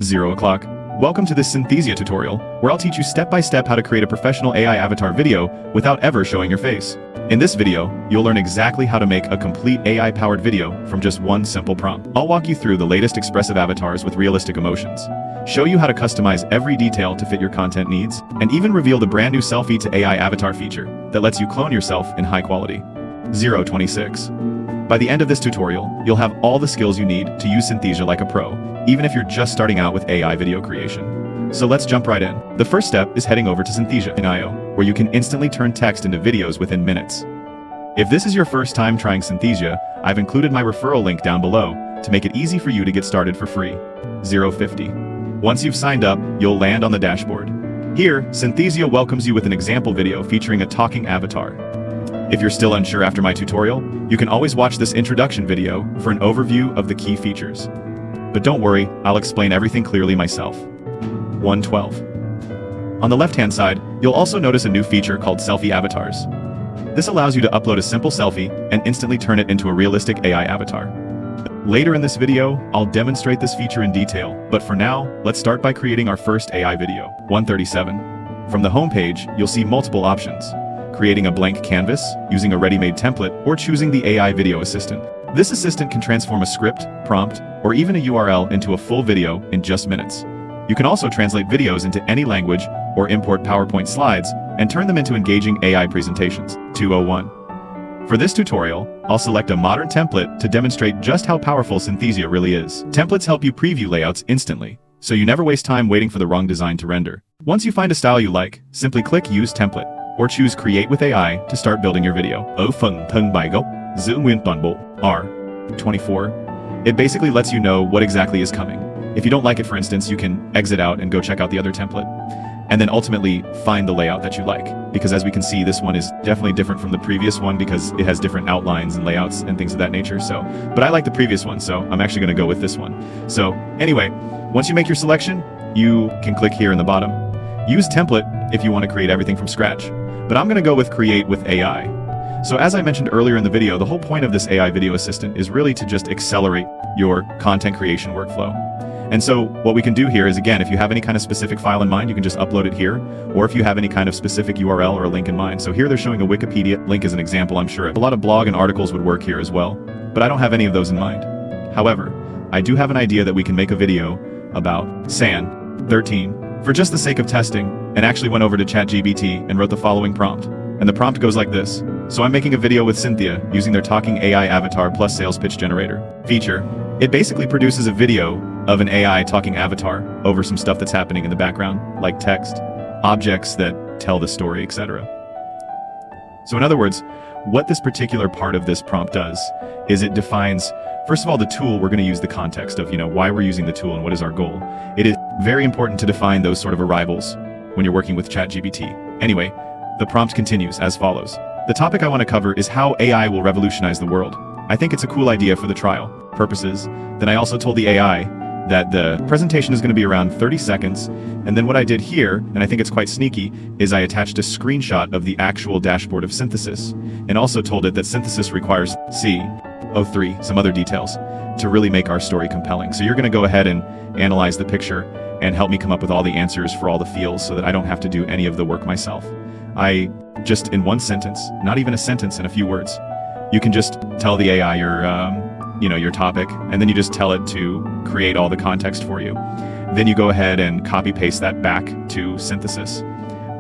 0 o'clock. Welcome to this Synthesia tutorial, where I'll teach you step-by-step how to create a professional AI avatar video without ever showing your face. In this video, you'll learn exactly how to make a complete AI-powered video from just one simple prompt. I'll walk you through the latest expressive avatars with realistic emotions, show you how to customize every detail to fit your content needs, and even reveal the brand new Selfie AI avatar feature that lets you clone yourself in high quality. 026. By the end of this tutorial, you'll have all the skills you need to use Synthesia like a pro, even if you're just starting out with AI video creation. So let's jump right in. The first step is heading over to Synthesia AI, where you can instantly turn text into videos within minutes. If this is your first time trying Synthesia, I've included my referral link down below to make it easy for you to get started for free. 050. Once you've signed up, you'll land on the dashboard. Here, Synthesia welcomes you with an example video featuring a talking avatar. If you're still unsure after my tutorial, you can always watch this introduction video for an overview of the key features. But don't worry, I'll explain everything clearly myself. 112. On the left-hand side, you'll also notice a new feature called Selfie Avatars. This allows you to upload a simple selfie and instantly turn it into a realistic AI avatar. Later in this video, I'll demonstrate this feature in detail, but for now, let's start by creating our first AI video. 137. From the homepage, you'll see multiple options: creating a blank canvas, using a ready-made template, or choosing the AI video assistant. This assistant can transform a script, prompt, or even a URL into a full video in just minutes. You can also translate videos into any language or import PowerPoint slides and turn them into engaging AI presentations. 201. For this tutorial, I'll select a modern template to demonstrate just how powerful Synthesia really is. Templates help you preview layouts instantly, so you never waste time waiting for the wrong design to render. Once you find a style you like, simply click Use Template, or choose Create with AI to start building your video. R24. It basically lets you know what exactly is coming. If you don't like it, for instance, you can exit out and go check out the other template, and then ultimately find the layout that you like. Because as we can see, this one is definitely different from the previous one because it has different outlines and layouts and things of that nature. But I like the previous one, so I'm actually going to go with this one. So anyway, once you make your selection, you can click here in the bottom. Use Template if you want to create everything from scratch, but I'm going to go with Create with AI. So as I mentioned earlier in the video, the whole point of this AI video assistant is really to just accelerate your content creation workflow. And so what we can do here is, again, if you have any kind of specific file in mind, you can just upload it here, or if you have any kind of specific URL or a link in mind. So here they're showing a Wikipedia link as an example. I'm sure a lot of blog and articles would work here as well, but I don't have any of those in mind. However, I do have an idea that we can make a video about SAN 13 for just the sake of testing, and actually went over to ChatGPT and wrote the following prompt. And the prompt goes like this. So I'm making a video with Cynthia using their talking AI avatar plus sales pitch generator feature. It basically produces a video of an AI talking avatar over some stuff that's happening in the background, like text, objects that tell the story, etc. So in other words, what this particular part of this prompt does is it defines, first of all, the tool. We're going to use the context of, why we're using the tool and what is our goal. It is very important to define those sort of arrivals when you're working with ChatGPT. Anyway, the prompt continues as follows. The topic I want to cover is how AI will revolutionize the world. I think it's a cool idea for the trial purposes. Then I also told the AI that the presentation is going to be around 30 seconds. And then what I did here, and I think it's quite sneaky, is I attached a screenshot of the actual dashboard of Synthesis, and also told it that Synthesis requires C03, some other details, to really make our story compelling. So you're going to go ahead and analyze the picture and help me come up with all the answers for all the fields so that I don't have to do any of the work myself. I just, in one sentence, not even a sentence, in a few words, you can just tell the AI your topic, and then you just tell it to create all the context for you. Then you go ahead and copy paste that back to Synthesis.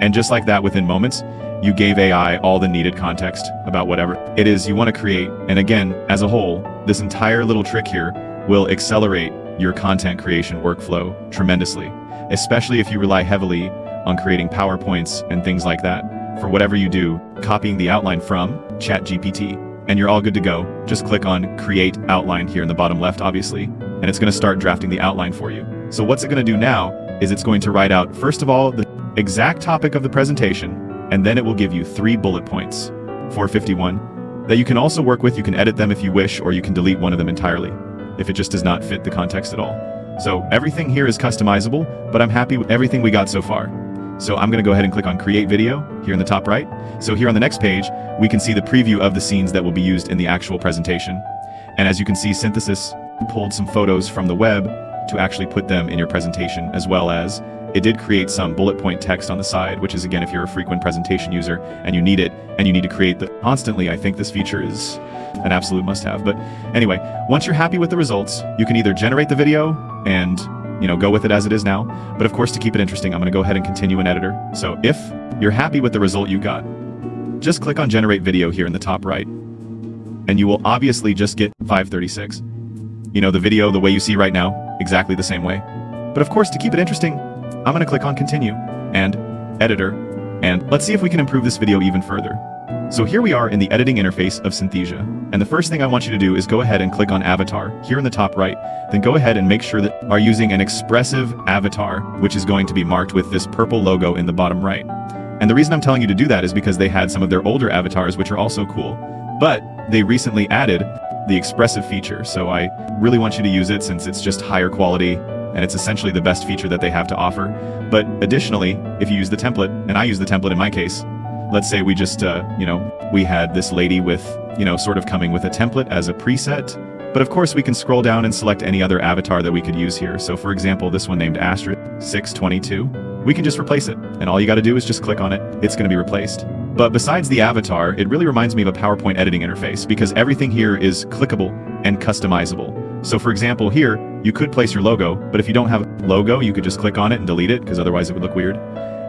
And just like that, within moments, you gave AI all the needed context about whatever it is you want to create. And again, as a whole, this entire little trick here will accelerate your content creation workflow tremendously, especially if you rely heavily on creating PowerPoints and things like that. For whatever you do, copying the outline from ChatGPT, and you're all good to go. Just click on Create Outline here in the bottom left, obviously, and it's going to start drafting the outline for you. So what's it going to do now is it's going to write out, first of all, the exact topic of the presentation, and then it will give you 3 bullet points, 451, that you can also work with. You can edit them if you wish, or you can delete one of them entirely if it just does not fit the context at all. So everything here is customizable, but I'm happy with everything we got so far. So I'm going to go ahead and click on Create Video here in the top right. So here on the next page, we can see the preview of the scenes that will be used in the actual presentation. And as you can see, Synthesis pulled some photos from the web to actually put them in your presentation, as well as it did create some bullet point text on the side, which is, again, if you're a frequent presentation user and you need it and you need to create the constantly, I think this feature is an absolute must-have. But anyway, once you're happy with the results, you can either generate the video and go with it as it is now. But of course, to keep it interesting, I'm going to go ahead and continue in editor. So if you're happy with the result you got, just click on generate video here in the top right, and you will obviously just get 536. The video the way you see right now, exactly the same way. But of course, to keep it interesting, I'm going to click on continue and editor, and let's see if we can improve this video even further. So here we are in the editing interface of Synthesia, and the first thing I want you to do is go ahead and click on avatar here in the top right. Then go ahead and make sure that you are using an expressive avatar, which is going to be marked with this purple logo in the bottom right. And the reason I'm telling you to do that is because they had some of their older avatars, which are also cool, but they recently added the expressive feature. So I really want you to use it since it's just higher quality and it's essentially the best feature that they have to offer. But additionally, if you use the template, and I use the template in my case, let's say we just, we had this lady with, sort of coming with a template as a preset. But of course, we can scroll down and select any other avatar that we could use here. So for example, this one named Asterisk 622, we can just replace it. And all you got to do is just click on it. It's going to be replaced. But besides the avatar, it really reminds me of a PowerPoint editing interface because everything here is clickable and customizable. So for example, here, you could place your logo, but if you don't have a logo, you could just click on it and delete it because otherwise it would look weird.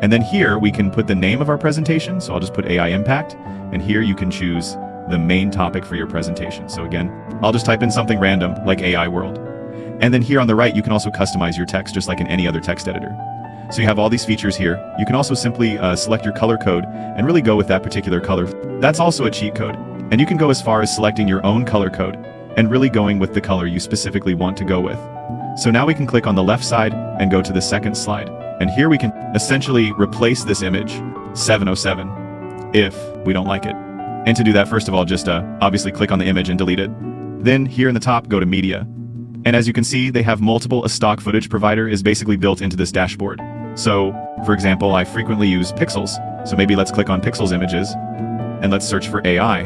And then here we can put the name of our presentation. So I'll just put AI Impact. And here you can choose the main topic for your presentation. So again, I'll just type in something random like AI World. And then here on the right, you can also customize your text just like in any other text editor. So you have all these features here. You can also simply select your color code and really go with that particular color. That's also a cheat code. And you can go as far as selecting your own color code and really going with the color you specifically want to go with. So now we can click on the left side and go to the second slide. And here we can essentially replace this image 707 if we don't like it. And to do that, first of all, just obviously click on the image and delete it. Then here in the top, go to media. And as you can see, they have multiple. A stock footage provider is basically built into this dashboard. So for example, I frequently use pixels. So maybe let's click on pixels images and let's search for AI.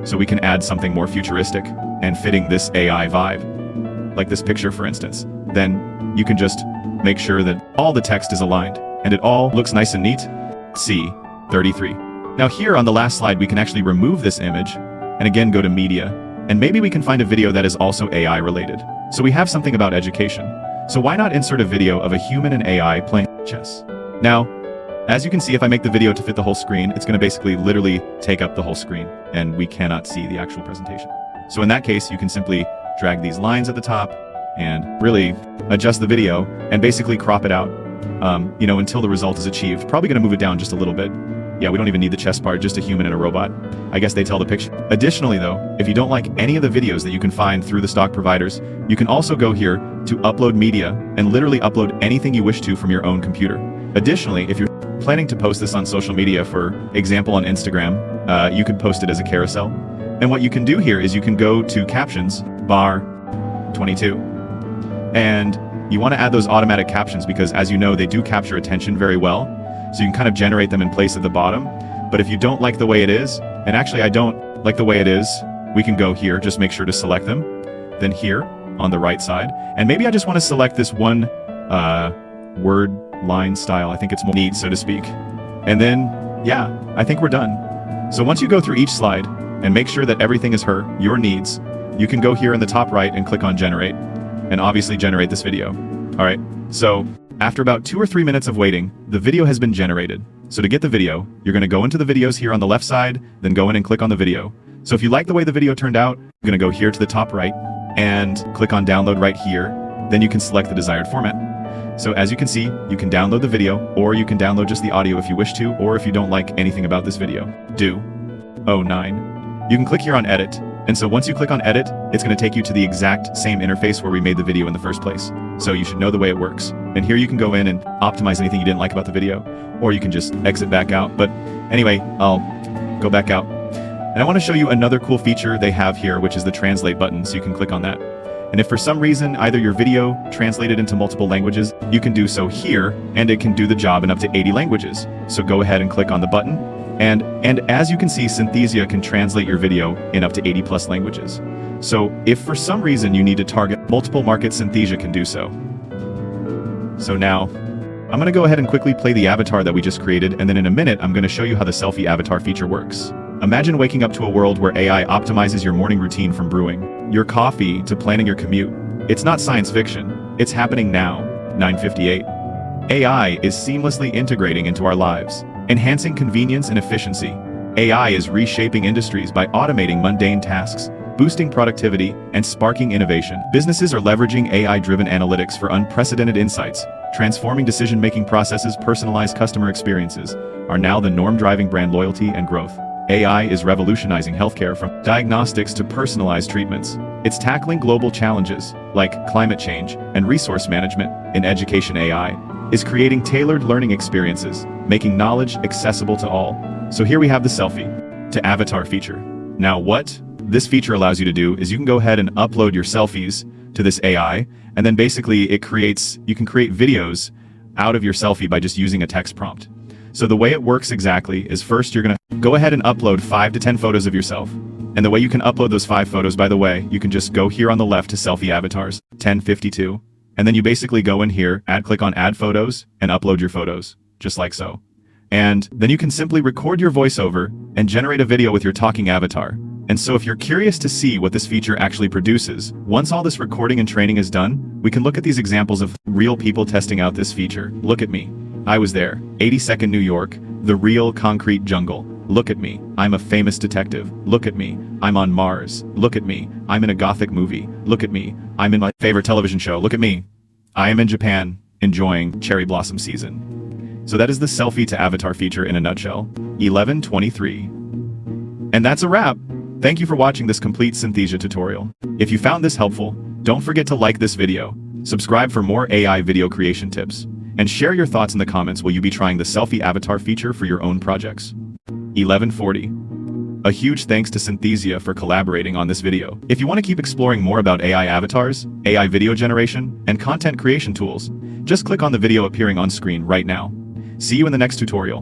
So we can add something more futuristic and fitting this AI vibe, like this picture, for instance. Then you can just make sure that all the text is aligned and it all looks nice and neat. C33. Now here on the last slide, we can actually remove this image and again go to media. And maybe we can find a video that is also AI related. So we have something about education. So why not insert a video of a human and AI playing chess? Now, as you can see, if I make the video to fit the whole screen, it's going to basically literally take up the whole screen and we cannot see the actual presentation. So in that case, you can simply drag these lines at the top and really adjust the video and basically crop it out, until the result is achieved. Probably going to move it down just a little bit. Yeah, we don't even need the chess part, just a human and a robot. I guess they tell the picture. Additionally though, if you don't like any of the videos that you can find through the stock providers, you can also go here to upload media and literally upload anything you wish to from your own computer. Additionally, if you're planning to post this on social media, for example on Instagram, you could post it as a carousel. And what you can do here is you can go to captions, bar 22. And you want to add those automatic captions because as you know, they do capture attention very well. So you can kind of generate them in place at the bottom. But if you don't like the way it is, and actually I don't like the way it is, we can go here, just make sure to select them. Then here on the right side, and maybe I just want to select this one word line style. I think it's more neat, so to speak. And then, yeah, I think we're done. So once you go through each slide and make sure that everything is your needs, you can go here in the top right and click on generate, and obviously generate this video. All right, so after about 2 or 3 minutes of waiting, the video has been generated. So to get the video, you're going to go into the videos here on the left side, then go in and click on the video. So if you like the way the video turned out, you're going to go here to the top right and click on download right here. Then you can select the desired format. So as you can see, you can download the video, or you can download just the audio if you wish to, or if you don't like anything about this video. Do 09. You can click here on edit. And so once you click on edit, it's going to take you to the exact same interface where we made the video in the first place. So you should know the way it works. And here you can go in and optimize anything you didn't like about the video, or you can just exit back out. But anyway, I'll go back out. And I want to show you another cool feature they have here, which is the translate button. So you can click on that. And if for some reason either your video translated into multiple languages, you can do so here, and it can do the job in up to 80 languages. So go ahead and click on the button. And as you can see, Synthesia can translate your video in up to 80+ languages. So if for some reason you need to target multiple markets, Synthesia can do so. So now, I'm gonna go ahead and quickly play the avatar that we just created, and then in a minute, I'm gonna show you how the selfie avatar feature works. Imagine waking up to a world where AI optimizes your morning routine from brewing your coffee to planning your commute. It's not science fiction, it's happening now, 9:58. AI is seamlessly integrating into our lives, enhancing convenience and efficiency. AI is reshaping industries by automating mundane tasks, boosting productivity, and sparking innovation. Businesses are leveraging AI-driven analytics for unprecedented insights, transforming decision-making processes. Personalized customer experiences are now the norm, driving brand loyalty and growth. AI is revolutionizing healthcare from diagnostics to personalized treatments. It's tackling global challenges like climate change and resource management. In education, AI is creating tailored learning experiences, making knowledge accessible to all. So here we have the selfie to avatar feature. Now what this feature allows you to do is you can go ahead and upload your selfies to this AI, and then basically you can create videos out of your selfie by just using a text prompt. So the way it works exactly is, first you're gonna go ahead and upload 5 to 10 photos of yourself. And the way you can upload those 5 photos, by the way, you can just go here on the left to Selfie Avatars, 1052. And then you basically go in here, click on Add Photos, and upload your photos, just like so. And then you can simply record your voiceover and generate a video with your talking avatar. And so if you're curious to see what this feature actually produces, once all this recording and training is done, we can look at these examples of real people testing out this feature. Look at me. I was there. 82nd New York, the real concrete jungle. Look at me. I'm a famous detective. Look at me. I'm on Mars. Look at me. I'm in a gothic movie. Look at me. I'm in my favorite television show. Look at me. I am in Japan, enjoying cherry blossom season. So that is the selfie to avatar feature in a nutshell. 1123. And that's a wrap. Thank you for watching this complete Synthesia tutorial. If you found this helpful, don't forget to like this video, subscribe for more AI video creation tips, and share your thoughts in the comments. Will you be trying the selfie avatar feature for your own projects? 1140. A huge thanks to Synthesia for collaborating on this video. If you want to keep exploring more about AI avatars, AI video generation, and content creation tools, just click on the video appearing on screen right now. See you in the next tutorial.